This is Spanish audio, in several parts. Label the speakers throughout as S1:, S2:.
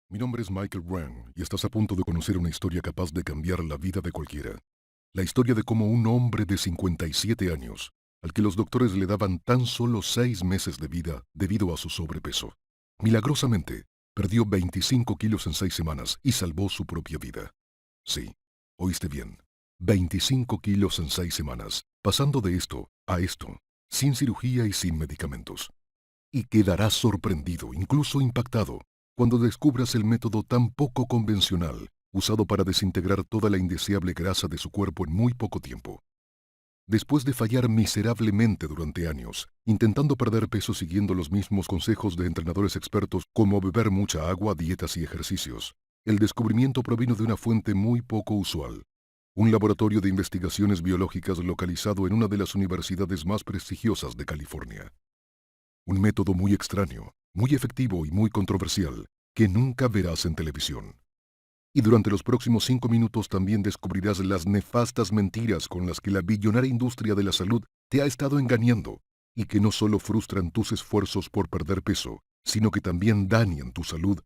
S1: Mi nombre es Michael Wren y estás a punto de conocer una historia capaz de cambiar la vida de cualquiera. La historia de cómo un hombre de 57 años, al que los doctores le daban tan solo 6 meses de vida debido a su sobrepeso, milagrosamente perdió 25 kilos en 6 semanas y salvó su propia vida. Sí, oíste bien, 25 kilos en 6 semanas, pasando de esto a esto, sin cirugía y sin medicamentos. Y quedarás sorprendido, incluso impactado, cuando descubras el método tan poco convencional usado para desintegrar toda la indeseable grasa de su cuerpo en muy poco tiempo. Después de fallar miserablemente durante años, intentando perder peso siguiendo los mismos consejos de entrenadores expertos como beber mucha agua, dietas y ejercicios, el descubrimiento provino de una fuente muy poco usual. Un laboratorio de investigaciones biológicas localizado en una de las universidades más prestigiosas de California. Un método muy extraño, muy efectivo y muy controversial, que nunca verás en televisión. Y durante los próximos 5 minutos también descubrirás las nefastas mentiras con las que la billonaria industria de la salud te ha estado engañando, y que no solo frustran tus esfuerzos por perder peso, sino que también dañan tu salud.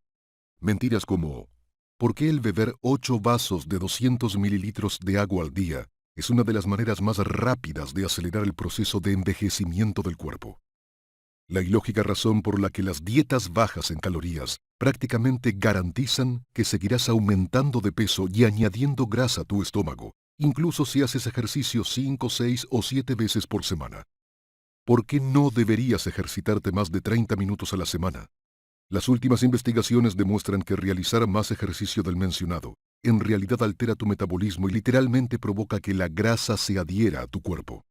S1: Mentiras como, ¿por qué el beber 8 vasos de 200 mililitros de agua al día es una de las maneras más rápidas de acelerar el proceso de envejecimiento del cuerpo? La ilógica razón por la que las dietas bajas en calorías prácticamente garantizan que seguirás aumentando de peso y añadiendo grasa a tu estómago, incluso si haces ejercicio 5, 6 o 7 veces por semana. ¿Por qué no deberías ejercitarte más de 30 minutos a la semana? Las últimas investigaciones demuestran que realizar más ejercicio del mencionado en realidad altera tu metabolismo y literalmente provoca que la grasa se adhiera a tu cuerpo.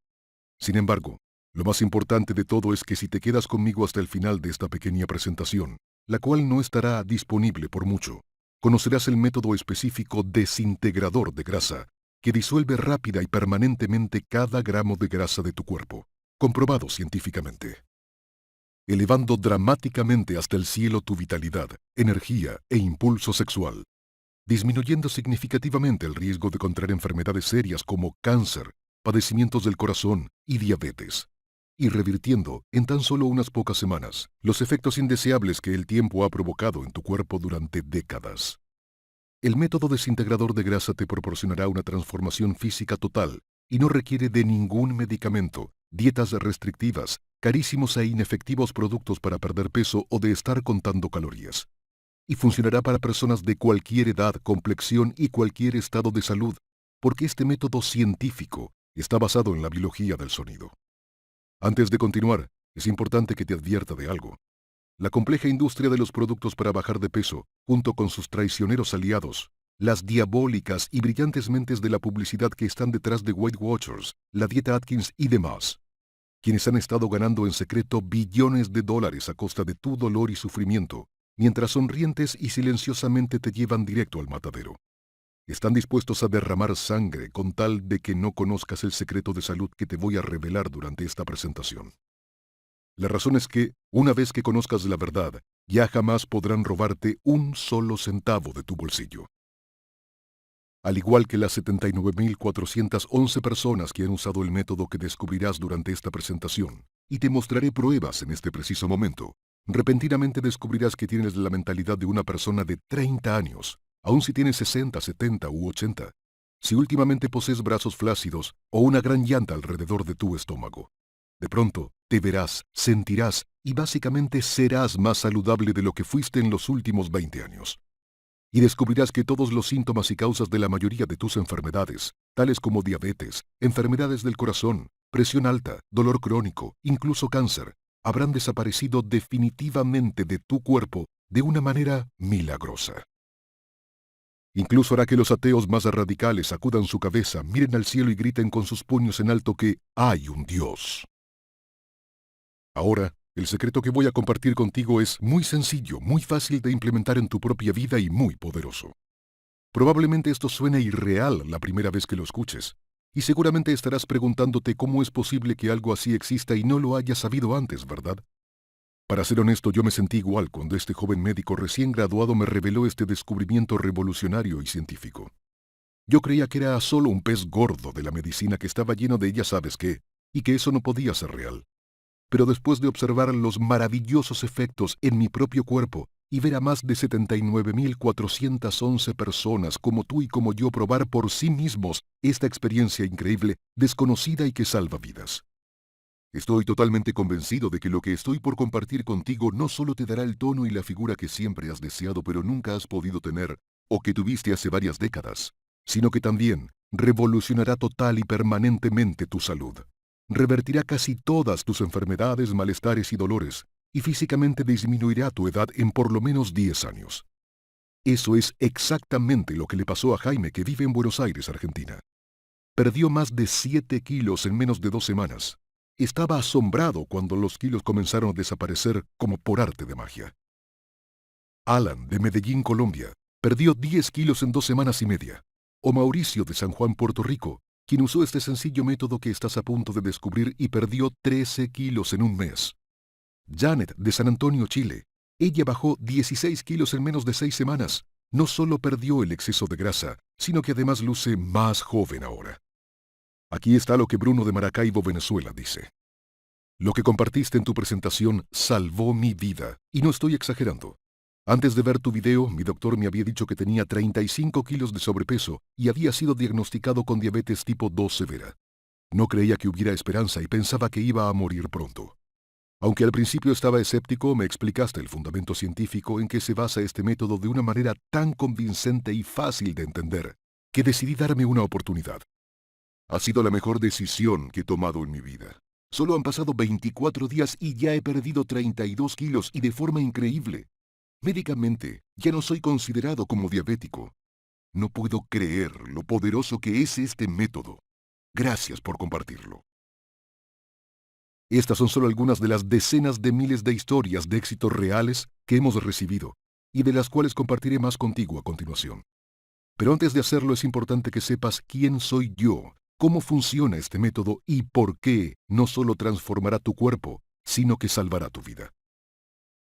S1: Sin embargo, lo más importante de todo es que si te quedas conmigo hasta el final de esta pequeña presentación, la cual no estará disponible por mucho, conocerás el método específico desintegrador de grasa, que disuelve rápida y permanentemente cada gramo de grasa de tu cuerpo, comprobado científicamente, elevando dramáticamente hasta el cielo tu vitalidad, energía e impulso sexual, disminuyendo significativamente el riesgo de contraer enfermedades serias como cáncer, padecimientos del corazón y diabetes, y revirtiendo en tan solo unas pocas semanas los efectos indeseables que el tiempo ha provocado en tu cuerpo durante décadas. El método desintegrador de grasa te proporcionará una transformación física total y no requiere de ningún medicamento, dietas restrictivas, carísimos e inefectivos productos para perder peso o de estar contando calorías. Y funcionará para personas de cualquier edad, complexión y cualquier estado de salud, porque este método científico está basado en la biología del sonido. Antes de continuar, es importante que te advierta de algo. La compleja industria de los productos para bajar de peso, junto con sus traicioneros aliados, las diabólicas y brillantes mentes de la publicidad que están detrás de Weight Watchers, la dieta Atkins y demás, quienes han estado ganando en secreto billones de dólares a costa de tu dolor y sufrimiento, mientras sonrientes y silenciosamente te llevan directo al matadero. Están dispuestos a derramar sangre con tal de que no conozcas el secreto de salud que te voy a revelar durante esta presentación. La razón es que, una vez que conozcas la verdad, ya jamás podrán robarte un solo centavo de tu bolsillo. Al igual que las 79.411 personas que han usado el método que descubrirás durante esta presentación, y te mostraré pruebas en este preciso momento, repentinamente descubrirás que tienes la mentalidad de una persona de 30 años, aun si tienes 60, 70 u 80, si últimamente posees brazos flácidos o una gran llanta alrededor de tu estómago. De pronto, te verás, sentirás y básicamente serás más saludable de lo que fuiste en los últimos 20 años. Y descubrirás que todos los síntomas y causas de la mayoría de tus enfermedades, tales como diabetes, enfermedades del corazón, presión alta, dolor crónico, incluso cáncer, habrán desaparecido definitivamente de tu cuerpo de una manera milagrosa. Incluso hará que los ateos más radicales sacudan su cabeza, miren al cielo y griten con sus puños en alto que hay un Dios. Ahora, el secreto que voy a compartir contigo es muy sencillo, muy fácil de implementar en tu propia vida y muy poderoso. Probablemente esto suene irreal la primera vez que lo escuches, y seguramente estarás preguntándote cómo es posible que algo así exista y no lo hayas sabido antes, ¿verdad? Para ser honesto, yo me sentí igual cuando este joven médico recién graduado me reveló este descubrimiento revolucionario y científico. Yo creía que era solo un pez gordo de la medicina que estaba lleno de ya sabes qué, y que eso no podía ser real. Pero después de observar los maravillosos efectos en mi propio cuerpo, y ver a más de 79.411 personas como tú y como yo probar por sí mismos esta experiencia increíble, desconocida y que salva vidas. Estoy totalmente convencido de que lo que estoy por compartir contigo no solo te dará el tono y la figura que siempre has deseado pero nunca has podido tener, o que tuviste hace varias décadas, sino que también revolucionará total y permanentemente tu salud. Revertirá casi todas tus enfermedades, malestares y dolores, y físicamente disminuirá tu edad en por lo menos 10 años. Eso es exactamente lo que le pasó a Jaime, que vive en Buenos Aires, Argentina. Perdió más de 7 kilos en menos de 2 semanas. Estaba asombrado cuando los kilos comenzaron a desaparecer como por arte de magia. Alan, de Medellín, Colombia, perdió 10 kilos en 2 semanas y media. O Mauricio, de San Juan, Puerto Rico, quien usó este sencillo método que estás a punto de descubrir y perdió 13 kilos en un mes. Janet, de San Antonio, Chile. Ella bajó 16 kilos en menos de 6 semanas. No solo perdió el exceso de grasa, sino que además luce más joven ahora. Aquí está lo que Bruno de Maracaibo, Venezuela, dice. Lo que compartiste en tu presentación salvó mi vida, y no estoy exagerando. Antes de ver tu video, mi doctor me había dicho que tenía 35 kilos de sobrepeso y había sido diagnosticado con diabetes tipo 2 severa. No creía que hubiera esperanza y pensaba que iba a morir pronto. Aunque al principio estaba escéptico, me explicaste el fundamento científico en que se basa este método de una manera tan convincente y fácil de entender, que decidí darme una oportunidad. Ha sido la mejor decisión que he tomado en mi vida. Solo han pasado 24 días y ya he perdido 32 kilos y de forma increíble. Médicamente, ya no soy considerado como diabético. No puedo creer lo poderoso que es este método. Gracias por compartirlo. Estas son solo algunas de las decenas de miles de historias de éxitos reales que hemos recibido y de las cuales compartiré más contigo a continuación. Pero antes de hacerlo es importante que sepas quién soy yo, cómo funciona este método y por qué no solo transformará tu cuerpo, sino que salvará tu vida.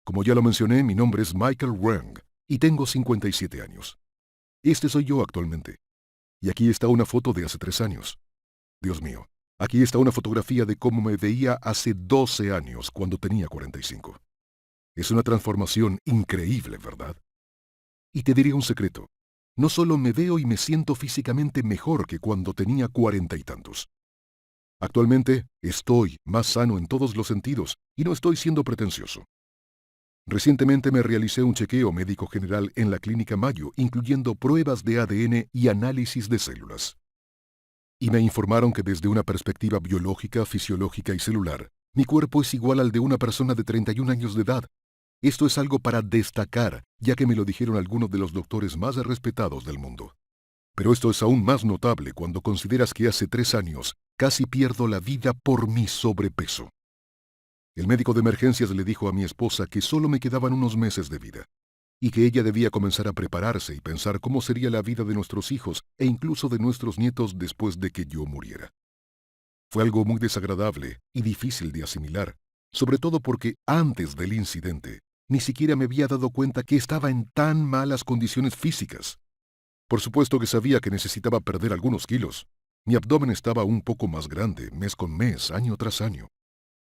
S1: Como ya lo mencioné, mi nombre es Michael Wang y tengo 57 años. Este soy yo actualmente. Y aquí está una foto de hace 3 años. Dios mío, aquí está una fotografía de cómo me veía hace 12 años cuando tenía 45. Es una transformación increíble, ¿verdad? Y te diré un secreto. No solo me veo y me siento físicamente mejor que cuando tenía 40 y tantos. Actualmente estoy más sano en todos los sentidos y no estoy siendo pretencioso. Recientemente me realicé un chequeo médico general en la Clínica Mayo, incluyendo pruebas de ADN y análisis de células. Y me informaron que desde una perspectiva biológica, fisiológica y celular, mi cuerpo es igual al de una persona de 31 años de edad. Esto es algo para destacar, ya que me lo dijeron algunos de los doctores más respetados del mundo. Pero esto es aún más notable cuando consideras que hace 3 años casi pierdo la vida por mi sobrepeso. El médico de emergencias le dijo a mi esposa que solo me quedaban unos meses de vida, y que ella debía comenzar a prepararse y pensar cómo sería la vida de nuestros hijos e incluso de nuestros nietos después de que yo muriera. Fue algo muy desagradable y difícil de asimilar, sobre todo porque antes del incidente ni siquiera me había dado cuenta que estaba en tan malas condiciones físicas. Por supuesto que sabía que necesitaba perder algunos kilos. Mi abdomen estaba un poco más grande, mes con mes, año tras año.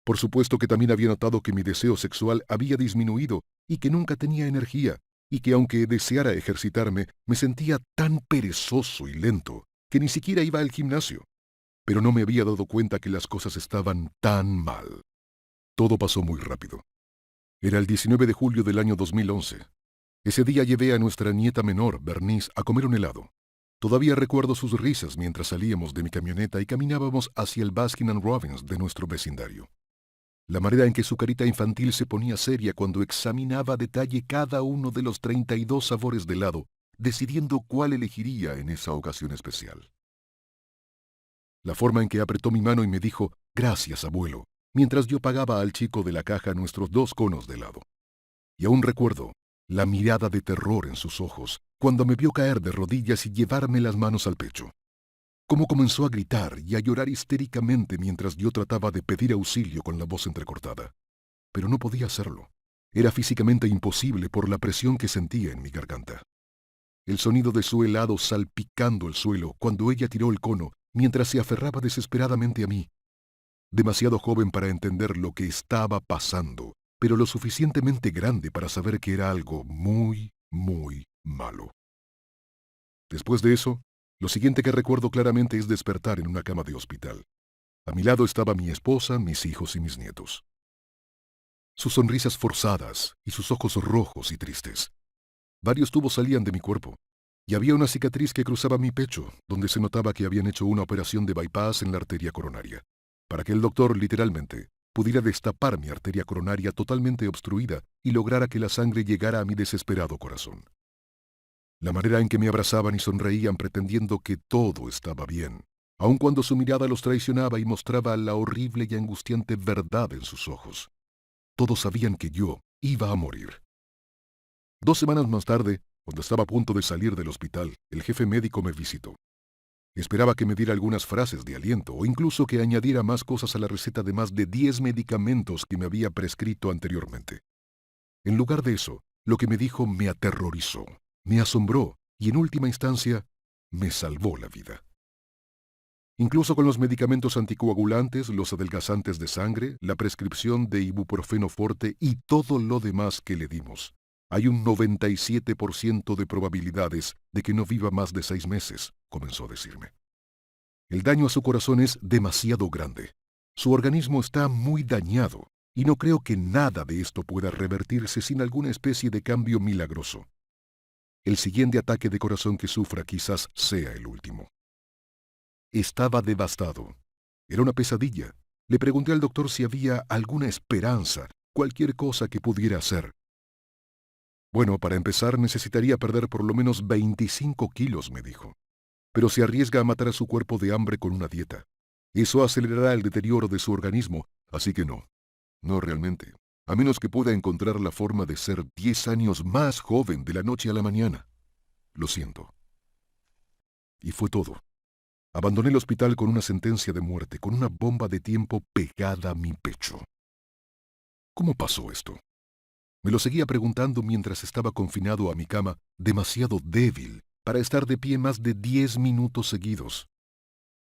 S1: Por supuesto que también había notado que mi deseo sexual había disminuido y que nunca tenía energía, y que aunque deseara ejercitarme, me sentía tan perezoso y lento que ni siquiera iba al gimnasio. Pero no me había dado cuenta que las cosas estaban tan mal. Todo pasó muy rápido. Era el 19 de julio del año 2011. Ese día llevé a nuestra nieta menor, Bernice, a comer un helado. Todavía recuerdo sus risas mientras salíamos de mi camioneta y caminábamos hacia el Baskin & Robbins de nuestro vecindario. La manera en que su carita infantil se ponía seria cuando examinaba a detalle cada uno de los 32 sabores de helado, decidiendo cuál elegiría en esa ocasión especial. La forma en que apretó mi mano y me dijo, «Gracias, abuelo», mientras yo pagaba al chico de la caja nuestros 2 conos de helado. Y aún recuerdo la mirada de terror en sus ojos cuando me vio caer de rodillas y llevarme las manos al pecho. Cómo comenzó a gritar y a llorar histéricamente mientras yo trataba de pedir auxilio con la voz entrecortada. Pero no podía hacerlo. Era físicamente imposible por la presión que sentía en mi garganta. El sonido de su helado salpicando el suelo cuando ella tiró el cono mientras se aferraba desesperadamente a mí. Demasiado joven para entender lo que estaba pasando, pero lo suficientemente grande para saber que era algo muy, muy malo. Después de eso, lo siguiente que recuerdo claramente es despertar en una cama de hospital. A mi lado estaba mi esposa, mis hijos y mis nietos. Sus sonrisas forzadas y sus ojos rojos y tristes. Varios tubos salían de mi cuerpo, y había una cicatriz que cruzaba mi pecho, donde se notaba que habían hecho una operación de bypass en la arteria coronaria, para que el doctor, literalmente, pudiera destapar mi arteria coronaria totalmente obstruida y lograra que la sangre llegara a mi desesperado corazón. La manera en que me abrazaban y sonreían pretendiendo que todo estaba bien, aun cuando su mirada los traicionaba y mostraba la horrible y angustiante verdad en sus ojos. Todos sabían que yo iba a morir. 2 semanas más tarde, cuando estaba a punto de salir del hospital, el jefe médico me visitó. Esperaba que me diera algunas frases de aliento o incluso que añadiera más cosas a la receta de más de 10 medicamentos que me había prescrito anteriormente. En lugar de eso, lo que me dijo me aterrorizó, me asombró y en última instancia me salvó la vida. Incluso con los medicamentos anticoagulantes, los adelgazantes de sangre, la prescripción de ibuprofeno forte y todo lo demás que le dimos, hay un 97% de probabilidades de que no viva más de 6 meses, comenzó a decirme. El daño a su corazón es demasiado grande. Su organismo está muy dañado y no creo que nada de esto pueda revertirse sin alguna especie de cambio milagroso. El siguiente ataque de corazón que sufra quizás sea el último. Estaba devastado. Era una pesadilla. Le pregunté al doctor si había alguna esperanza, cualquier cosa que pudiera hacer. Bueno, para empezar necesitaría perder por lo menos 25 kilos, me dijo. Pero se arriesga a matar a su cuerpo de hambre con una dieta. Eso acelerará el deterioro de su organismo, así que no. No realmente. A menos que pueda encontrar la forma de ser 10 años más joven de la noche a la mañana. Lo siento. Y fue todo. Abandoné el hospital con una sentencia de muerte, con una bomba de tiempo pegada a mi pecho. ¿Cómo pasó esto? Me lo seguía preguntando mientras estaba confinado a mi cama, demasiado débil para estar de pie más de 10 minutos seguidos.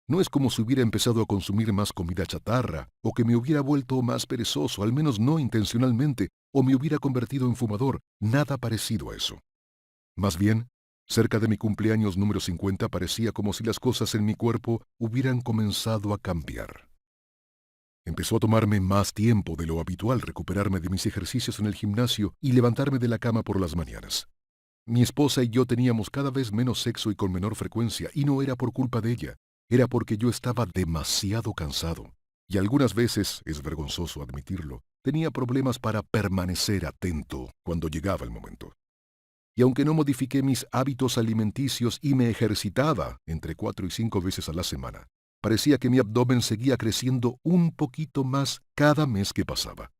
S1: No es como si hubiera empezado a consumir más comida chatarra, o que me hubiera vuelto más perezoso, al menos no intencionalmente, o me hubiera convertido en fumador, nada parecido a eso. Más bien, cerca de mi cumpleaños número 50 parecía como si las cosas en mi cuerpo hubieran comenzado a cambiar. Empezó a tomarme más tiempo de lo habitual recuperarme de mis ejercicios en el gimnasio y levantarme de la cama por las mañanas. Mi esposa y yo teníamos cada vez menos sexo y con menor frecuencia, y no era por culpa de ella, era porque yo estaba demasiado cansado. Y algunas veces, es vergonzoso admitirlo, tenía problemas para permanecer atento cuando llegaba el momento. Y aunque no modifiqué mis hábitos alimenticios y me ejercitaba entre 4 y 5 veces a la semana, parecía que mi abdomen seguía creciendo un poquito más cada mes que pasaba.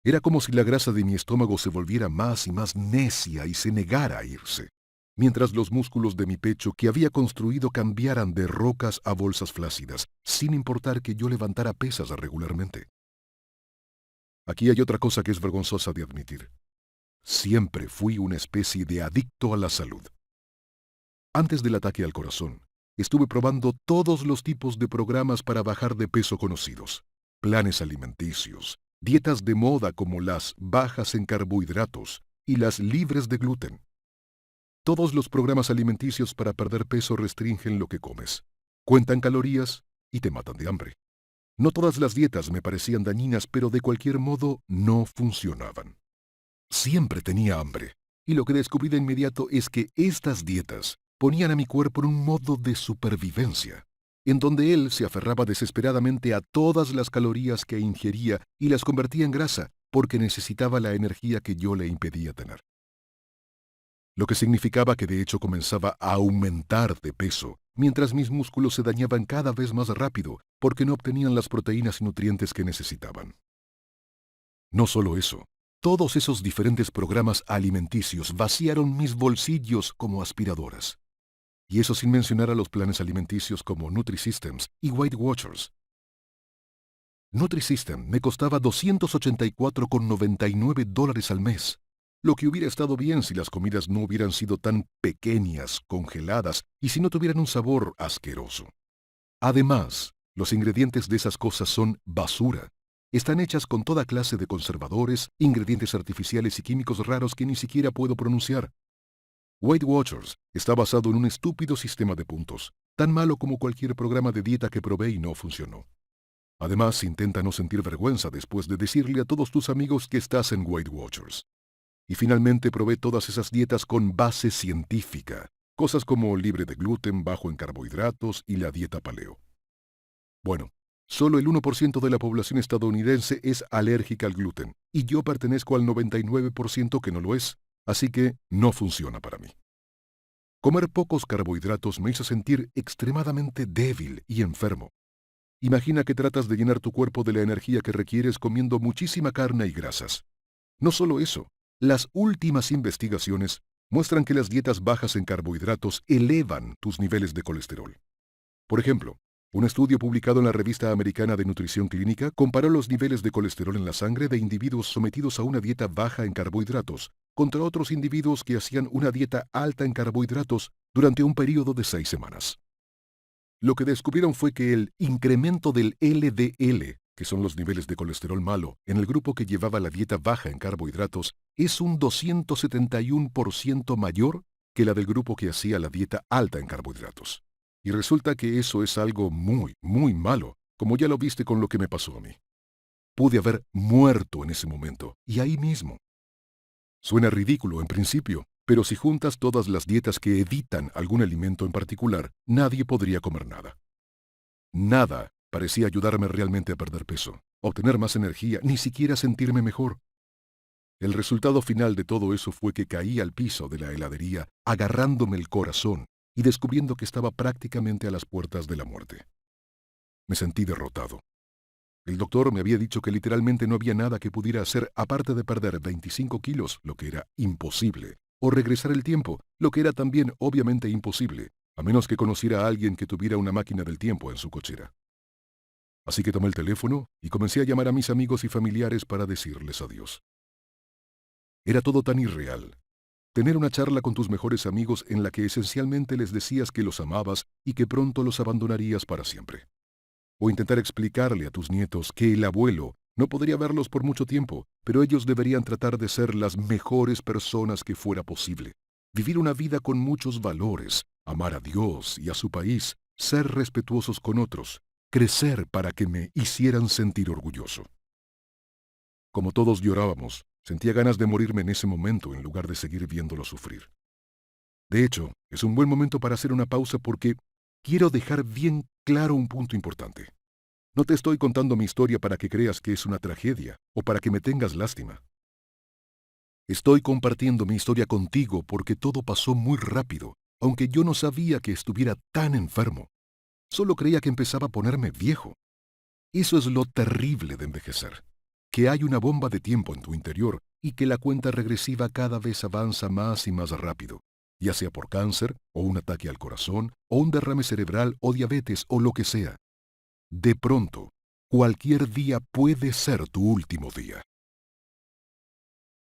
S1: Era como si la grasa de mi estómago se volviera más y más necia y se negara a irse, mientras los músculos de mi pecho que había construido cambiaran de rocas a bolsas flácidas, sin importar que yo levantara pesas regularmente. Aquí hay otra cosa que es vergonzosa de admitir. Siempre fui una especie de adicto a la salud. Antes del ataque al corazón, estuve probando todos los tipos de programas para bajar de peso conocidos, planes alimenticios, dietas de moda como las bajas en carbohidratos y las libres de gluten. Todos los programas alimenticios para perder peso restringen lo que comes, cuentan calorías y te matan de hambre. No todas las dietas me parecían dañinas, pero de cualquier modo no funcionaban. Siempre tenía hambre, y lo que descubrí de inmediato es que estas dietas ponían a mi cuerpo en un modo de supervivencia, en donde él se aferraba desesperadamente a todas las calorías que ingería y las convertía en grasa, porque necesitaba la energía que yo le impedía tener. Lo que significaba que de hecho comenzaba a aumentar de peso, mientras mis músculos se dañaban cada vez más rápido, porque no obtenían las proteínas y nutrientes que necesitaban. No solo eso. Todos esos diferentes programas alimenticios vaciaron mis bolsillos como aspiradoras. Y eso sin mencionar a los planes alimenticios como Nutrisystems y Weight Watchers. Nutrisystem me costaba $284,99 al mes, lo que hubiera estado bien si las comidas no hubieran sido tan pequeñas, congeladas y si no tuvieran un sabor asqueroso. Además, los ingredientes de esas cosas son basura. Están hechas con toda clase de conservadores, ingredientes artificiales y químicos raros que ni siquiera puedo pronunciar. Weight Watchers está basado en un estúpido sistema de puntos, tan malo como cualquier programa de dieta que probé y no funcionó. Además, intenta no sentir vergüenza después de decirle a todos tus amigos que estás en Weight Watchers. Y finalmente probé todas esas dietas con base científica, cosas como libre de gluten, bajo en carbohidratos y la dieta paleo. Bueno, solo el 1% de la población estadounidense es alérgica al gluten, y yo pertenezco al 99% que no lo es, así que no funciona para mí. Comer pocos carbohidratos me hizo sentir extremadamente débil y enfermo. Imagina que tratas de llenar tu cuerpo de la energía que requieres comiendo muchísima carne y grasas. No solo eso, las últimas investigaciones muestran que las dietas bajas en carbohidratos elevan tus niveles de colesterol. Por ejemplo, un estudio publicado en la Revista Americana de Nutrición Clínica comparó los niveles de colesterol en la sangre de individuos sometidos a una dieta baja en carbohidratos contra otros individuos que hacían una dieta alta en carbohidratos durante un periodo de 6 semanas. Lo que descubrieron fue que el incremento del LDL, que son los niveles de colesterol malo, en el grupo que llevaba la dieta baja en carbohidratos, es un 271% mayor que la del grupo que hacía la dieta alta en carbohidratos. Y resulta que eso es algo muy, muy malo, como ya lo viste con lo que me pasó a mí. Pude haber muerto en ese momento, y ahí mismo. Suena ridículo en principio, pero si juntas todas las dietas que evitan algún alimento en particular, nadie podría comer nada. Nada parecía ayudarme realmente a perder peso, obtener más energía, ni siquiera sentirme mejor. El resultado final de todo eso fue que caí al piso de la heladería, agarrándome el corazón y descubriendo que estaba prácticamente a las puertas de la muerte. Me sentí derrotado. El doctor me había dicho que literalmente no había nada que pudiera hacer aparte de perder 25 kilos, lo que era imposible, o regresar el tiempo, lo que era también obviamente imposible, a menos que conociera a alguien que tuviera una máquina del tiempo en su cochera. Así que tomé el teléfono y comencé a llamar a mis amigos y familiares para decirles adiós. Era todo tan irreal. Tener una charla con tus mejores amigos en la que esencialmente les decías que los amabas y que pronto los abandonarías para siempre. O intentar explicarle a tus nietos que el abuelo no podría verlos por mucho tiempo, pero ellos deberían tratar de ser las mejores personas que fuera posible. Vivir una vida con muchos valores, amar a Dios y a su país, ser respetuosos con otros, crecer para que me hicieran sentir orgulloso. Como todos llorábamos, sentía ganas de morirme en ese momento en lugar de seguir viéndolo sufrir. De hecho, es un buen momento para hacer una pausa porque quiero dejar bien claro un punto importante. No te estoy contando mi historia para que creas que es una tragedia o para que me tengas lástima. Estoy compartiendo mi historia contigo porque todo pasó muy rápido, aunque yo no sabía que estuviera tan enfermo. Solo creía que empezaba a ponerme viejo. Eso es lo terrible de envejecer, que hay una bomba de tiempo en tu interior y que la cuenta regresiva cada vez avanza más y más rápido, ya sea por cáncer, o un ataque al corazón, o un derrame cerebral, o diabetes, o lo que sea. De pronto, cualquier día puede ser tu último día.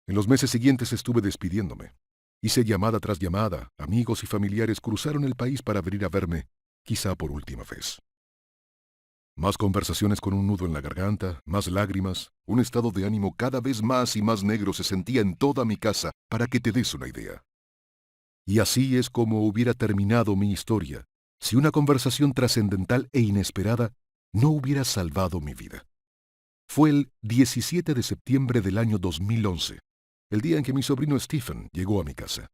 S1: En los meses siguientes estuve despidiéndome. Hice llamada tras llamada, amigos y familiares cruzaron el país para venir a verme, quizá por última vez. Más conversaciones con un nudo en la garganta, más lágrimas, un estado de ánimo cada vez más y más negro se sentía en toda mi casa, para que te des una idea. Y así es como hubiera terminado mi historia, si una conversación trascendental e inesperada no hubiera salvado mi vida. Fue el 17 de septiembre del año 2011, el día en que mi sobrino Stephen llegó a mi casa.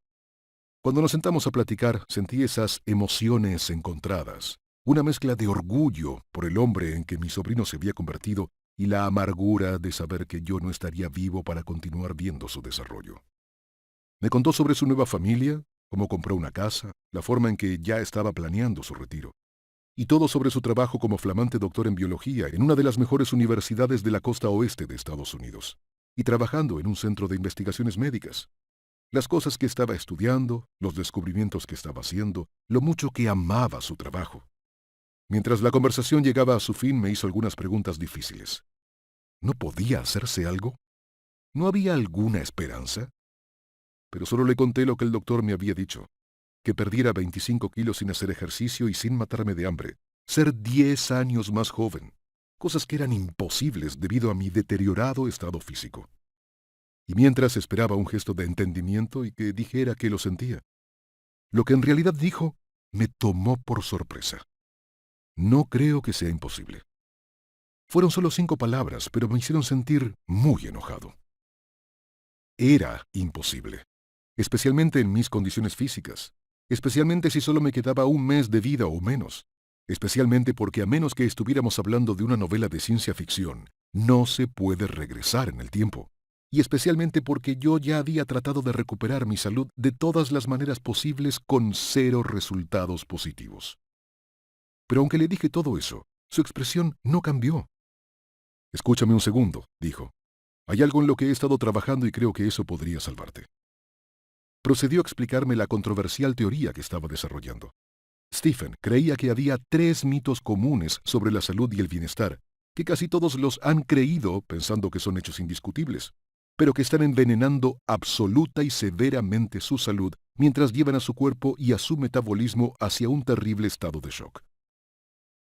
S1: Cuando nos sentamos a platicar, sentí esas emociones encontradas, una mezcla de orgullo por el hombre en que mi sobrino se había convertido y la amargura de saber que yo no estaría vivo para continuar viendo su desarrollo. Me contó sobre su nueva familia, cómo compró una casa, la forma en que ya estaba planeando su retiro, y todo sobre su trabajo como flamante doctor en biología en una de las mejores universidades de la costa oeste de Estados Unidos, y trabajando en un centro de investigaciones médicas. Las cosas que estaba estudiando, los descubrimientos que estaba haciendo, lo mucho que amaba su trabajo. Mientras la conversación llegaba a su fin, me hizo algunas preguntas difíciles. ¿No podía hacerse algo? ¿No había alguna esperanza? Pero solo le conté lo que el doctor me había dicho, que perdiera 25 kilos sin hacer ejercicio y sin matarme de hambre, ser 10 años más joven, cosas que eran imposibles debido a mi deteriorado estado físico. Y mientras esperaba un gesto de entendimiento y que dijera que lo sentía, lo que en realidad dijo me tomó por sorpresa. No creo que sea imposible. Fueron solo 5 palabras, pero me hicieron sentir muy enojado. Era imposible, especialmente en mis condiciones físicas, especialmente si solo me quedaba un mes de vida o menos, especialmente porque a menos que estuviéramos hablando de una novela de ciencia ficción, no se puede regresar en el tiempo, y especialmente porque yo ya había tratado de recuperar mi salud de todas las maneras posibles con 0 resultados positivos. Pero aunque le dije todo eso, su expresión no cambió. Escúchame un segundo, dijo. Hay algo en lo que he estado trabajando y creo que eso podría salvarte. Procedió a explicarme la controversial teoría que estaba desarrollando. Stephen creía que había 3 mitos comunes sobre la salud y el bienestar, que casi todos los han creído pensando que son hechos indiscutibles, pero que están envenenando absoluta y severamente su salud mientras llevan a su cuerpo y a su metabolismo hacia un terrible estado de shock.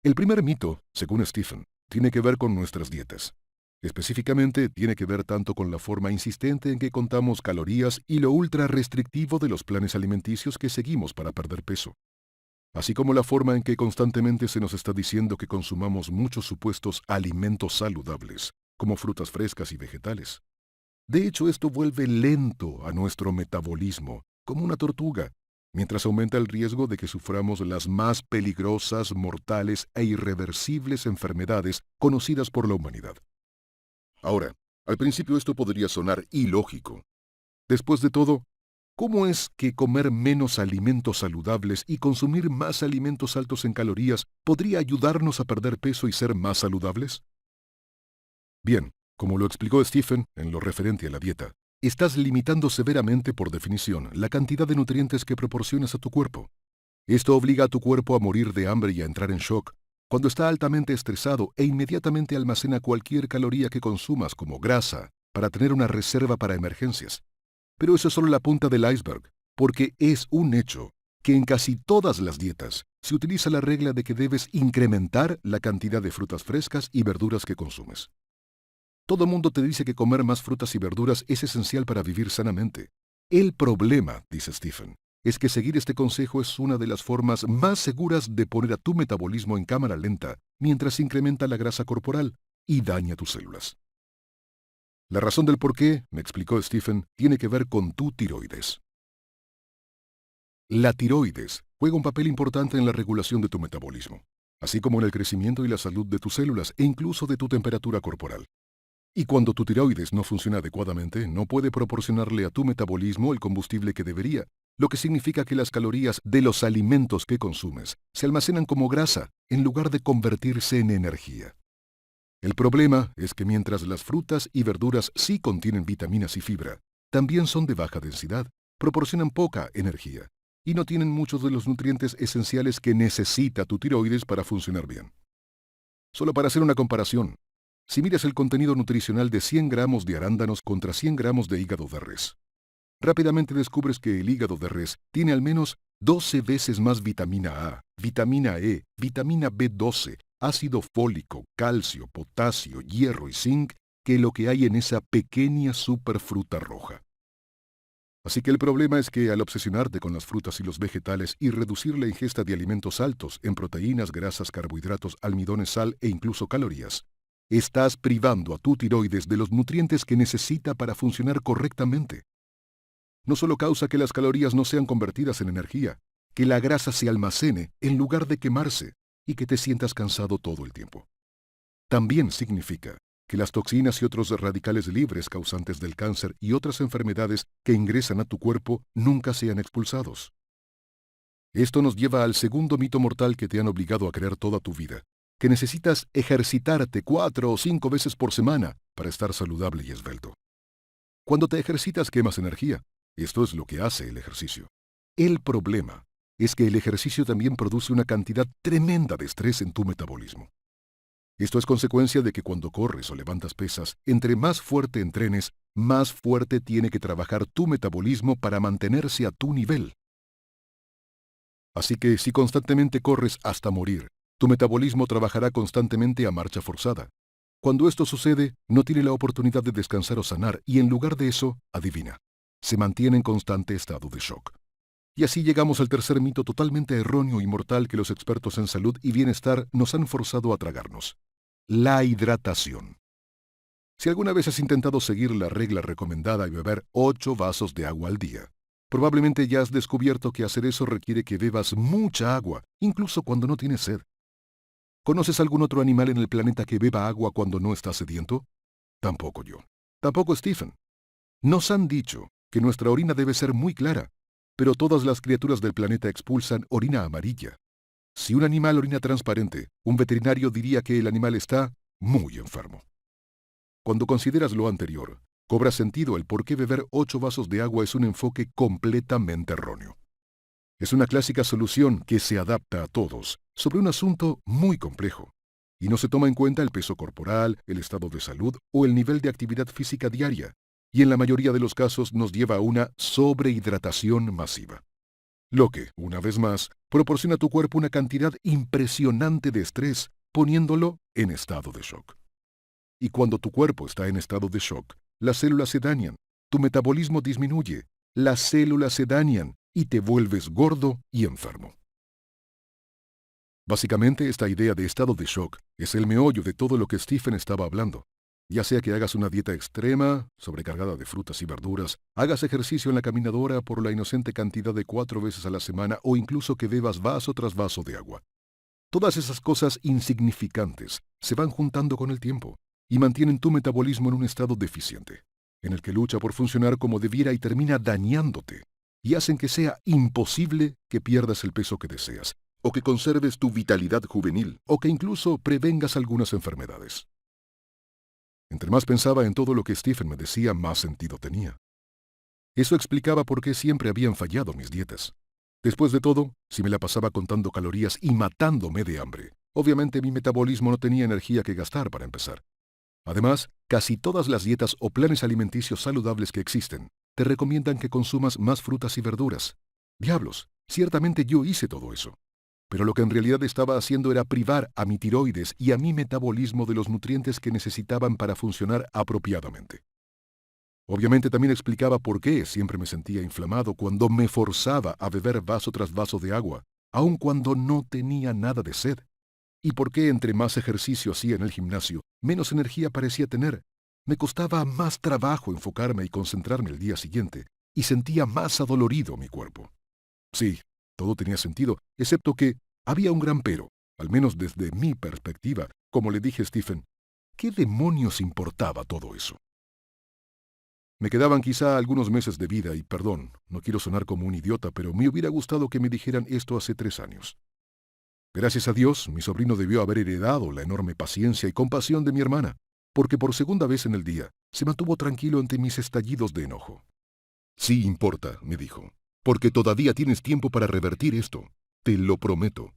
S1: El primer mito, según Stephen, tiene que ver con nuestras dietas. Específicamente, tiene que ver tanto con la forma insistente en que contamos calorías y lo ultra restrictivo de los planes alimenticios que seguimos para perder peso, así como la forma en que constantemente se nos está diciendo que consumamos muchos supuestos alimentos saludables, como frutas frescas y vegetales. De hecho, esto vuelve lento a nuestro metabolismo, como una tortuga, mientras aumenta el riesgo de que suframos las más peligrosas, mortales e irreversibles enfermedades conocidas por la humanidad. Ahora, al principio esto podría sonar ilógico. Después de todo, ¿cómo es que comer menos alimentos saludables y consumir más alimentos altos en calorías podría ayudarnos a perder peso y ser más saludables? Bien, como lo explicó Stephen en lo referente a la dieta, estás limitando severamente por definición la cantidad de nutrientes que proporcionas a tu cuerpo. Esto obliga a tu cuerpo a morir de hambre y a entrar en shock cuando está altamente estresado e inmediatamente almacena cualquier caloría que consumas como grasa para tener una reserva para emergencias. Pero eso es solo la punta del iceberg, porque es un hecho que en casi todas las dietas se utiliza la regla de que debes incrementar la cantidad de frutas frescas y verduras que consumes. Todo mundo te dice que comer más frutas y verduras es esencial para vivir sanamente. El problema, dice Stephen, es que seguir este consejo es una de las formas más seguras de poner a tu metabolismo en cámara lenta mientras incrementa la grasa corporal y daña tus células. La razón del por qué, me explicó Stephen, tiene que ver con tu tiroides. La tiroides juega un papel importante en la regulación de tu metabolismo, así como en el crecimiento y la salud de tus células e incluso de tu temperatura corporal. Y cuando tu tiroides no funciona adecuadamente, no puede proporcionarle a tu metabolismo el combustible que debería, lo que significa que las calorías de los alimentos que consumes se almacenan como grasa en lugar de convertirse en energía. El problema es que mientras las frutas y verduras sí contienen vitaminas y fibra, también son de baja densidad, proporcionan poca energía y no tienen muchos de los nutrientes esenciales que necesita tu tiroides para funcionar bien. Solo para hacer una comparación, si miras el contenido nutricional de 100 gramos de arándanos contra 100 gramos de hígado de res, rápidamente descubres que el hígado de res tiene al menos 12 veces más vitamina A, vitamina E, vitamina B12, ácido fólico, calcio, potasio, hierro y zinc que lo que hay en esa pequeña superfruta roja. Así que el problema es que al obsesionarte con las frutas y los vegetales y reducir la ingesta de alimentos altos en proteínas, grasas, carbohidratos, almidones, sal e incluso calorías, estás privando a tu tiroides de los nutrientes que necesita para funcionar correctamente. No solo causa que las calorías no sean convertidas en energía, que la grasa se almacene en lugar de quemarse y que te sientas cansado todo el tiempo. También significa que las toxinas y otros radicales libres causantes del cáncer y otras enfermedades que ingresan a tu cuerpo nunca sean expulsados. Esto nos lleva al segundo mito mortal que te han obligado a creer toda tu vida, que necesitas ejercitarte 4 o 5 veces por semana para estar saludable y esbelto. Cuando te ejercitas quemas energía. Esto es lo que hace el ejercicio. El problema es que el ejercicio también produce una cantidad tremenda de estrés en tu metabolismo. Esto es consecuencia de que cuando corres o levantas pesas, entre más fuerte entrenes, más fuerte tiene que trabajar tu metabolismo para mantenerse a tu nivel. Así que si constantemente corres hasta morir, Tu metabolismo trabajará constantemente a marcha forzada. Cuando esto sucede, no tiene la oportunidad de descansar o sanar y en lugar de eso, adivina, se mantiene en constante estado de shock. Y así llegamos al tercer mito totalmente erróneo y mortal que los expertos en salud y bienestar nos han forzado a tragarnos. La hidratación. Si alguna vez has intentado seguir la regla recomendada y beber 8 vasos de agua al día, probablemente ya has descubierto que hacer eso requiere que bebas mucha agua, incluso cuando no tienes sed. ¿Conoces algún otro animal en el planeta que beba agua cuando no está sediento? Tampoco yo. Tampoco Stephen. Nos han dicho que nuestra orina debe ser muy clara, pero todas las criaturas del planeta expulsan orina amarilla. Si un animal orina transparente, un veterinario diría que el animal está muy enfermo. Cuando consideras lo anterior, cobra sentido el por qué beber 8 vasos de agua es un enfoque completamente erróneo. Es una clásica solución que se adapta a todos sobre un asunto muy complejo, y no se toma en cuenta el peso corporal, el estado de salud o el nivel de actividad física diaria, y en la mayoría de los casos nos lleva a una sobrehidratación masiva. Lo que, una vez más, proporciona a tu cuerpo una cantidad impresionante de estrés, poniéndolo en estado de shock. Y cuando tu cuerpo está en estado de shock, las células se dañan, tu metabolismo disminuye, las células se dañan y te vuelves gordo y enfermo. Básicamente, esta idea de estado de shock es el meollo de todo lo que Stephen estaba hablando. Ya sea que hagas una dieta extrema, sobrecargada de frutas y verduras, hagas ejercicio en la caminadora por la inocente cantidad de 4 veces a la semana o incluso que bebas vaso tras vaso de agua. Todas esas cosas insignificantes se van juntando con el tiempo y mantienen tu metabolismo en un estado deficiente, en el que lucha por funcionar como debiera y termina dañándote, y hacen que sea imposible que pierdas el peso que deseas, o que conserves tu vitalidad juvenil, o que incluso prevengas algunas enfermedades. Entre más pensaba en todo lo que Stephen me decía, más sentido tenía. Eso explicaba por qué siempre habían fallado mis dietas. Después de todo, si me la pasaba contando calorías y matándome de hambre, obviamente mi metabolismo no tenía energía que gastar para empezar. Además, casi todas las dietas o planes alimenticios saludables que existen te recomiendan que consumas más frutas y verduras. Diablos, ciertamente yo hice todo eso. Pero lo que en realidad estaba haciendo era privar a mi tiroides y a mi metabolismo de los nutrientes que necesitaban para funcionar apropiadamente. Obviamente también explicaba por qué siempre me sentía inflamado cuando me forzaba a beber vaso tras vaso de agua, aun cuando no tenía nada de sed. Y por qué entre más ejercicio hacía en el gimnasio, menos energía parecía tener. Me costaba más trabajo enfocarme y concentrarme el día siguiente, y sentía más adolorido mi cuerpo. Sí, todo tenía sentido, excepto que había un gran pero, al menos desde mi perspectiva. Como le dije a Stephen, ¿qué demonios importaba todo eso? Me quedaban quizá algunos meses de vida y perdón, no quiero sonar como un idiota, pero me hubiera gustado que me dijeran esto hace 3 años. Gracias a Dios, mi sobrino debió haber heredado la enorme paciencia y compasión de mi hermana, porque por segunda vez en el día se mantuvo tranquilo ante mis estallidos de enojo. Sí importa, me dijo, porque todavía tienes tiempo para revertir esto, te lo prometo.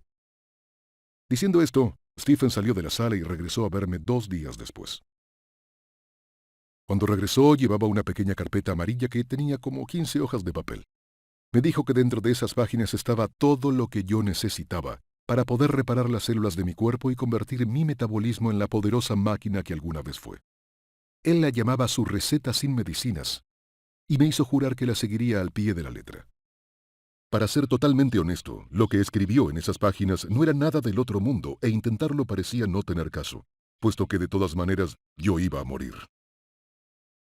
S1: Diciendo esto, Stephen salió de la sala y regresó a verme 2 días después. Cuando regresó, llevaba una pequeña carpeta amarilla que tenía como 15 hojas de papel. Me dijo que dentro de esas páginas estaba todo lo que yo necesitaba para poder reparar las células de mi cuerpo y convertir mi metabolismo en la poderosa máquina que alguna vez fue. Él la llamaba su receta sin medicinas, y me hizo jurar que la seguiría al pie de la letra. Para ser totalmente honesto, lo que escribió en esas páginas no era nada del otro mundo e intentarlo parecía no tener caso, puesto que de todas maneras yo iba a morir.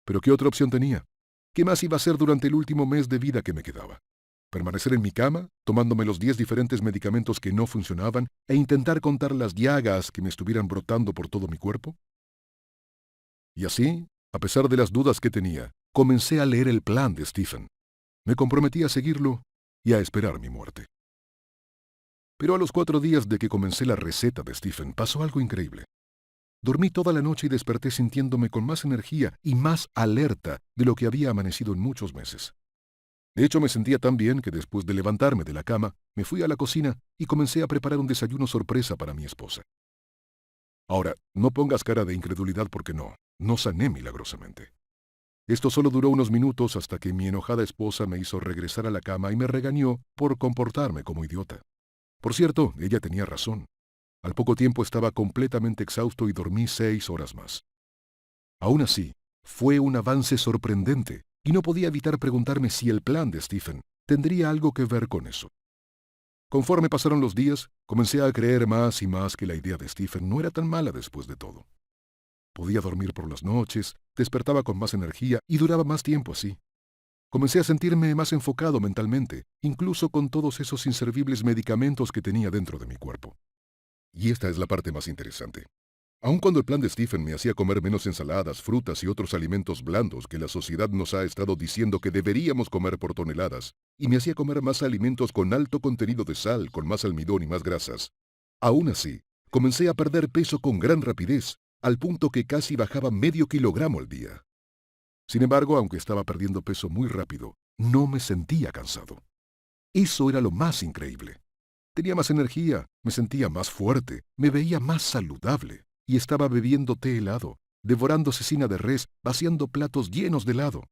S1: ¿Pero qué otra opción tenía? ¿Qué más iba a hacer durante el último mes de vida que me quedaba? ¿Permanecer en mi cama, tomándome los 10 diferentes medicamentos que no funcionaban e intentar contar las llagas que me estuvieran brotando por todo mi cuerpo? Y así, a pesar de las dudas que tenía, comencé a leer el plan de Stephen. Me comprometí a seguirlo y a esperar mi muerte. Pero a los 4 días de que comencé la receta de Stephen pasó algo increíble. Dormí toda la noche y desperté sintiéndome con más energía y más alerta de lo que había amanecido en muchos meses. De hecho, me sentía tan bien que después de levantarme de la cama, me fui a la cocina y comencé a preparar un desayuno sorpresa para mi esposa. Ahora, no pongas cara de incredulidad porque no sané milagrosamente. Esto solo duró unos minutos hasta que mi enojada esposa me hizo regresar a la cama y me regañó por comportarme como idiota. Por cierto, ella tenía razón. Al poco tiempo estaba completamente exhausto y dormí 6 horas más. Aún así, fue un avance sorprendente, y no podía evitar preguntarme si el plan de Stephen tendría algo que ver con eso. Conforme pasaron los días, comencé a creer más y más que la idea de Stephen no era tan mala después de todo. Podía dormir por las noches, despertaba con más energía y duraba más tiempo así. Comencé a sentirme más enfocado mentalmente, incluso con todos esos inservibles medicamentos que tenía dentro de mi cuerpo. Y esta es la parte más interesante. Aun cuando el plan de Stephen me hacía comer menos ensaladas, frutas y otros alimentos blandos que la sociedad nos ha estado diciendo que deberíamos comer por toneladas, y me hacía comer más alimentos con alto contenido de sal, con más almidón y más grasas, aún así, comencé a perder peso con gran rapidez, al punto que casi bajaba medio kilogramo al día. Sin embargo, aunque estaba perdiendo peso muy rápido, no me sentía cansado. Eso era lo más increíble. Tenía más energía, me sentía más fuerte, me veía más saludable, y estaba bebiendo té helado, devorando cecina de res, vaciando platos llenos de helado,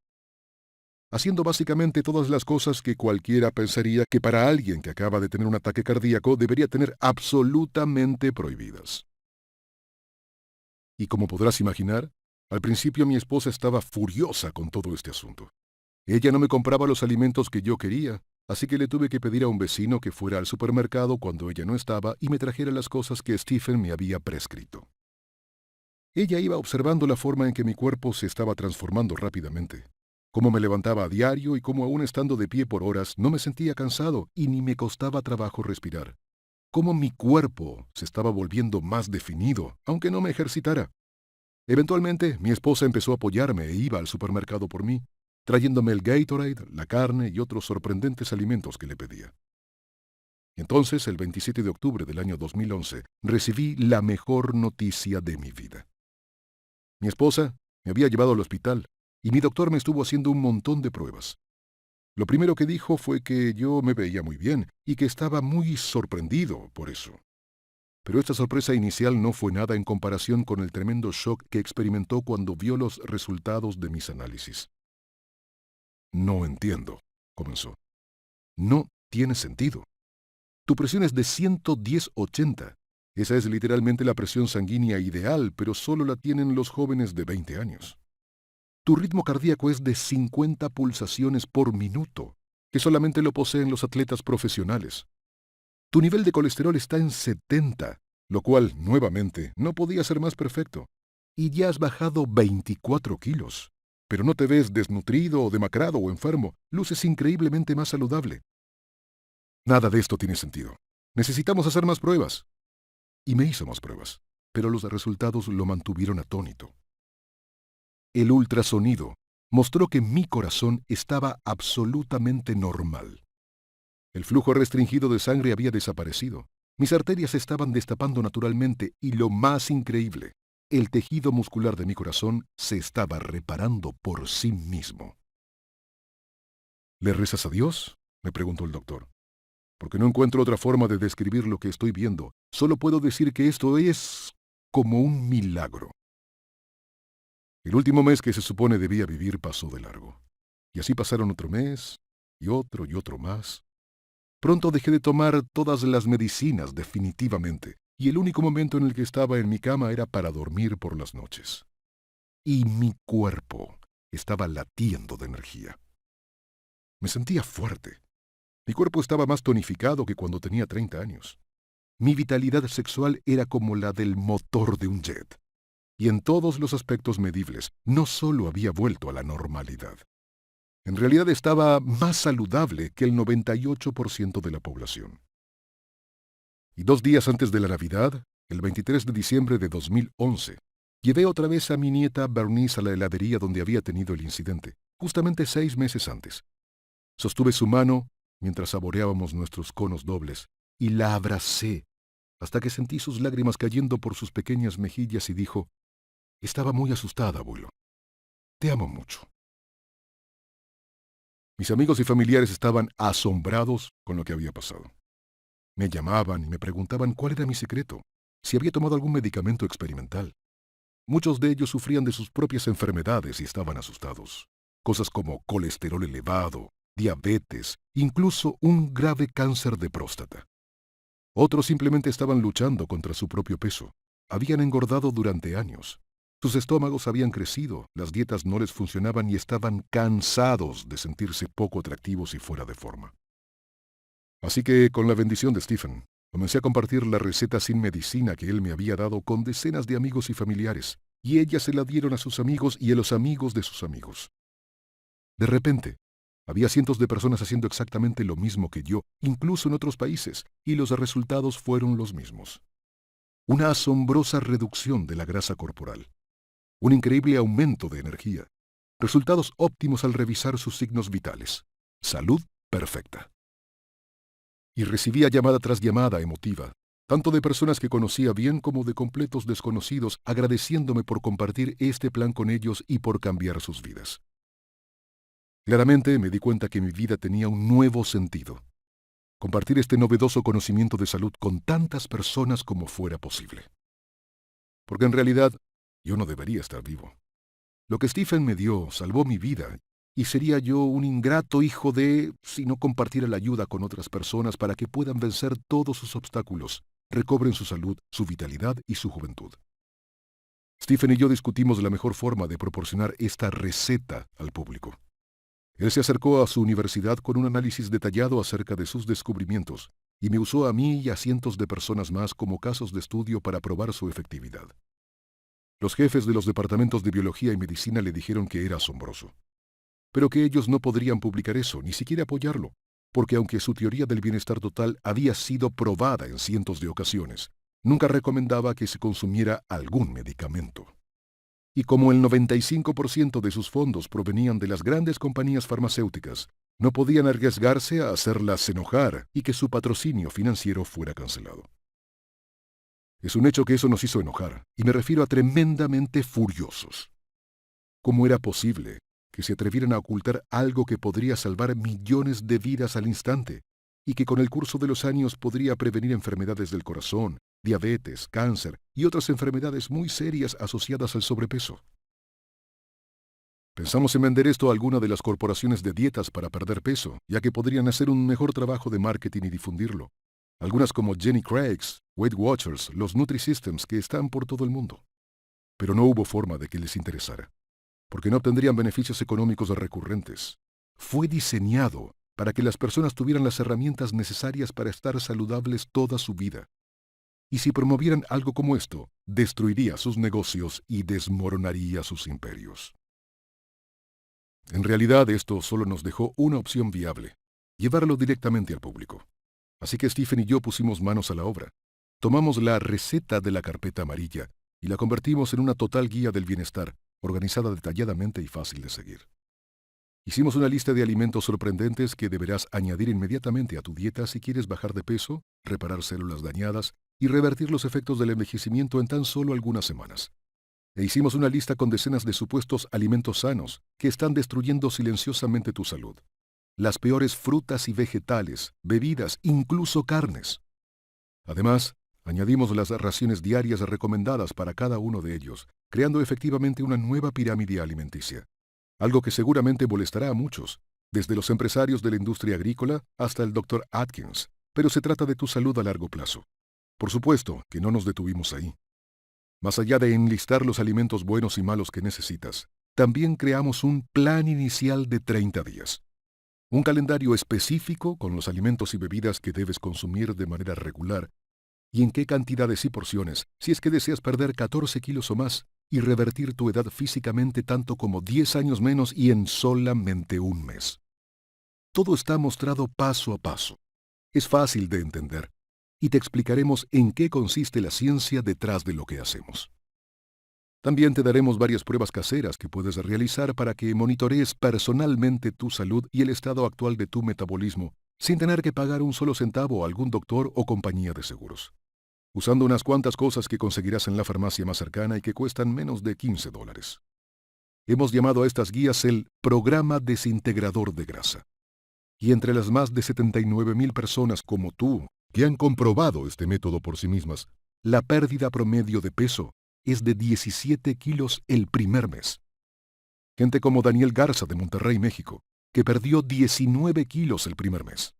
S1: haciendo básicamente todas las cosas que cualquiera pensaría que para alguien que acaba de tener un ataque cardíaco debería tener absolutamente prohibidas. Y como podrás imaginar, al principio mi esposa estaba furiosa con todo este asunto. Ella no me compraba los alimentos que yo quería, así que le tuve que pedir a un vecino que fuera al supermercado cuando ella no estaba y me trajera las cosas que Stephen me había prescrito. Ella iba observando la forma en que mi cuerpo se estaba transformando rápidamente, cómo me levantaba a diario y cómo aún estando de pie por horas no me sentía cansado y ni me costaba trabajo respirar, cómo mi cuerpo se estaba volviendo más definido, aunque no me ejercitara. Eventualmente, mi esposa empezó a apoyarme e iba al supermercado por mí, trayéndome el Gatorade, la carne y otros sorprendentes alimentos que le pedía. Entonces, el 27 de octubre del año 2011, recibí la mejor noticia de mi vida. Mi esposa me había llevado al hospital y mi doctor me estuvo haciendo un montón de pruebas. Lo primero que dijo fue que yo me veía muy bien y que estaba muy sorprendido por eso. Pero esta sorpresa inicial no fue nada en comparación con el tremendo shock que experimentó cuando vio los resultados de mis análisis. No entiendo, comenzó. No tiene sentido. Tu presión es de 110/80. Esa es literalmente la presión sanguínea ideal, pero solo la tienen los jóvenes de 20 años. Tu ritmo cardíaco es de 50 pulsaciones por minuto, que solamente lo poseen los atletas profesionales. Tu nivel de colesterol está en 70, lo cual, nuevamente, no podía ser más perfecto. Y ya has bajado 24 kilos. Pero no te ves desnutrido o demacrado o enfermo, luces increíblemente más saludable. Nada de esto tiene sentido. Necesitamos hacer más pruebas. Y me hizo más pruebas, pero los resultados lo mantuvieron atónito. El ultrasonido mostró que mi corazón estaba absolutamente normal. El flujo restringido de sangre había desaparecido. Mis arterias se estaban destapando naturalmente y lo más increíble, el tejido muscular de mi corazón se estaba reparando por sí mismo. ¿Le rezas a Dios?, me preguntó el doctor. Porque no encuentro otra forma de describir lo que estoy viendo. Solo puedo decir que esto es como un milagro. El último mes que se supone debía vivir pasó de largo. Y así pasaron otro mes, y otro más. Pronto dejé de tomar todas las medicinas definitivamente, y el único momento en el que estaba en mi cama era para dormir por las noches. Y mi cuerpo estaba latiendo de energía. Me sentía fuerte. Mi cuerpo estaba más tonificado que cuando tenía 30 años. Mi vitalidad sexual era como la del motor de un jet. Y en todos los aspectos medibles, no solo había vuelto a la normalidad. En realidad estaba más saludable que el 98% de la población. Y 2 días antes de la Navidad, el 23 de diciembre de 2011, llevé otra vez a mi nieta Bernice a la heladería donde había tenido el incidente, justamente 6 meses antes. Sostuve su mano mientras saboreábamos nuestros conos dobles, y la abracé, hasta que sentí sus lágrimas cayendo por sus pequeñas mejillas y dijo, «Estaba muy asustada, abuelo. Te amo mucho». Mis amigos y familiares estaban asombrados con lo que había pasado. Me llamaban y me preguntaban cuál era mi secreto, si había tomado algún medicamento experimental. Muchos de ellos sufrían de sus propias enfermedades y estaban asustados. Cosas como colesterol elevado, diabetes, incluso un grave cáncer de próstata. Otros simplemente estaban luchando contra su propio peso. Habían engordado durante años. Sus estómagos habían crecido, las dietas no les funcionaban y estaban cansados de sentirse poco atractivos y fuera de forma. Así que, con la bendición de Stephen, comencé a compartir la receta sin medicina que él me había dado con decenas de amigos y familiares, y ellas se la dieron a sus amigos y a los amigos de sus amigos. De repente, había cientos de personas haciendo exactamente lo mismo que yo, incluso en otros países, y los resultados fueron los mismos. Una asombrosa reducción de la grasa corporal. Un increíble aumento de energía. Resultados óptimos al revisar sus signos vitales. Salud perfecta. Y recibía llamada tras llamada emotiva, tanto de personas que conocía bien como de completos desconocidos, agradeciéndome por compartir este plan con ellos y por cambiar sus vidas. Claramente me di cuenta que mi vida tenía un nuevo sentido. Compartir este novedoso conocimiento de salud con tantas personas como fuera posible. Porque en realidad, yo no debería estar vivo. Lo que Stephen me dio salvó mi vida, y sería yo un ingrato hijo si no compartiera la ayuda con otras personas para que puedan vencer todos sus obstáculos, recobren su salud, su vitalidad y su juventud. Stephen y yo discutimos la mejor forma de proporcionar esta receta al público. Él se acercó a su universidad con un análisis detallado acerca de sus descubrimientos, y me usó a mí y a cientos de personas más como casos de estudio para probar su efectividad. Los jefes de los departamentos de biología y medicina le dijeron que era asombroso, pero que ellos no podrían publicar eso, ni siquiera apoyarlo, porque aunque su teoría del bienestar total había sido probada en cientos de ocasiones, nunca recomendaba que se consumiera algún medicamento. Y como el 95% de sus fondos provenían de las grandes compañías farmacéuticas, no podían arriesgarse a hacerlas enojar y que su patrocinio financiero fuera cancelado. Es un hecho que eso nos hizo enojar, y me refiero a tremendamente furiosos. ¿Cómo era posible que se atrevieran a ocultar algo que podría salvar millones de vidas al instante, y que con el curso de los años podría prevenir enfermedades del corazón, diabetes, cáncer y otras enfermedades muy serias asociadas al sobrepeso? Pensamos en vender esto a alguna de las corporaciones de dietas para perder peso, ya que podrían hacer un mejor trabajo de marketing y difundirlo. Algunas como Jenny Craig's, Weight Watchers, los Nutri-Systems que están por todo el mundo. Pero no hubo forma de que les interesara, porque no obtendrían beneficios económicos recurrentes. Fue diseñado para que las personas tuvieran las herramientas necesarias para estar saludables toda su vida. Y si promovieran algo como esto, destruiría sus negocios y desmoronaría sus imperios. En realidad, esto solo nos dejó una opción viable: llevarlo directamente al público. Así que Stephen y yo pusimos manos a la obra. Tomamos la receta de la carpeta amarilla y la convertimos en una total guía del bienestar, organizada detalladamente y fácil de seguir. Hicimos una lista de alimentos sorprendentes que deberás añadir inmediatamente a tu dieta si quieres bajar de peso, reparar células dañadas y revertir los efectos del envejecimiento en tan solo algunas semanas. E hicimos una lista con decenas de supuestos alimentos sanos que están destruyendo silenciosamente tu salud. Las peores frutas y vegetales, bebidas, incluso carnes. Además, añadimos las raciones diarias recomendadas para cada uno de ellos, creando efectivamente una nueva pirámide alimenticia. Algo que seguramente molestará a muchos, desde los empresarios de la industria agrícola hasta el Dr. Atkins, pero se trata de tu salud a largo plazo. Por supuesto que no nos detuvimos ahí. Más allá de enlistar los alimentos buenos y malos que necesitas, también creamos un plan inicial de 30 días. Un calendario específico con los alimentos y bebidas que debes consumir de manera regular y en qué cantidades y porciones si es que deseas perder 14 kilos o más y revertir tu edad físicamente tanto como 10 años menos y en solamente un mes. Todo está mostrado paso a paso. Es fácil de entender y te explicaremos en qué consiste la ciencia detrás de lo que hacemos. También te daremos varias pruebas caseras que puedes realizar para que monitorees personalmente tu salud y el estado actual de tu metabolismo, sin tener que pagar un solo centavo a algún doctor o compañía de seguros. Usando unas cuantas cosas que conseguirás en la farmacia más cercana y que cuestan menos de $15. Hemos llamado a estas guías el Programa Desintegrador de Grasa. Y entre las más de 79,000 personas como tú que han comprobado este método por sí mismas, la pérdida promedio de peso es de 17 kilos el primer mes. Gente como Daniel Garza de Monterrey, México, que perdió 19 kilos el primer mes.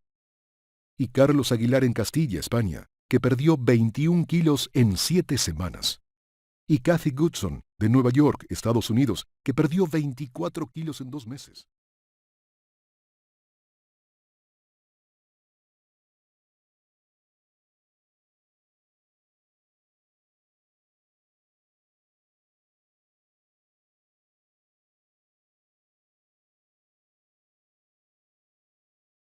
S1: Y Carlos Aguilar en Castilla, España, que perdió 21 kilos en 7 semanas. Y Kathy Goodson, de Nueva York, Estados Unidos, que perdió 24 kilos en 2 meses.